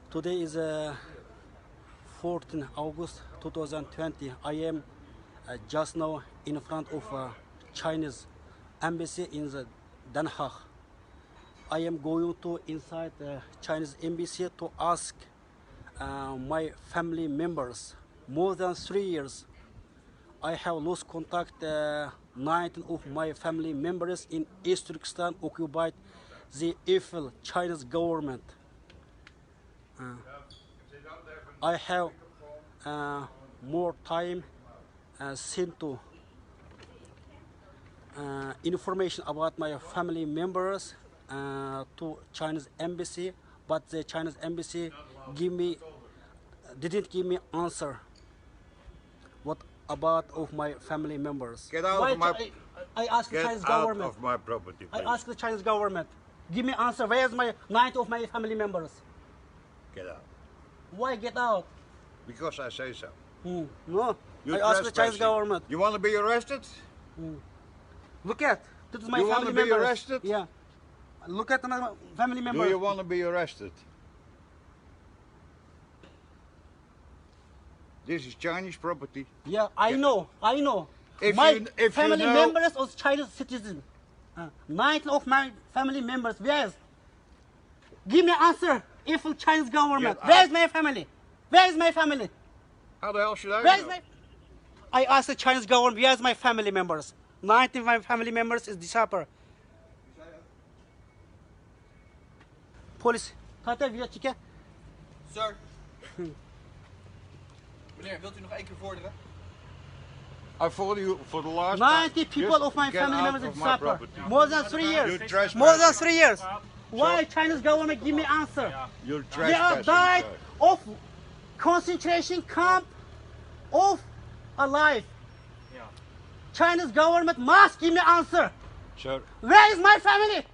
Today is 14 August 2020. I am just now in front of Chinese embassy in the Den Haag. I am going to inside the Chinese embassy to ask my family members. More than 3 years I have lost contact 19 of my family members in East Turkestan occupied the evil Chinese government. I have more time sent to information about my family members to Chinese embassy, but the Chinese embassy didn't give me answer. What about of my family members? Get out of my. I asked the Chinese government. Get out of my property, please. I asked the Chinese government. Give me answer. Where's my 9 of my family members? Get out. Why get out? Because I say so. No. You're I asked the Chinese trespassing. government. You want to be arrested? Look at. This is my You want family to be members. arrested? Yeah. Look at my family members. Do you want to be arrested? This is Chinese property. Yeah, I know. If my you family know- members are Chinese citizens. 9 of my family members. Where's? Give me answer. If Chinese government. Where's my family? Where's my family? How the hell should I Where's know? my? I asked the Chinese government. Where's my family members? 9 of my family members is disappeared. Police. Kata via chicken. Sir. Meneer, wilt u nog één keer vorderen? I follow you for the last 90 time. people Just of my get family out members of is my disappeared. property. More than 3 years. You're trespassing. More than 3 years. Why Chinese government give me answer? You're They are trespassing. died sir. of concentration camp of alive. Chinese government must give me answer. Sir, Where is my family?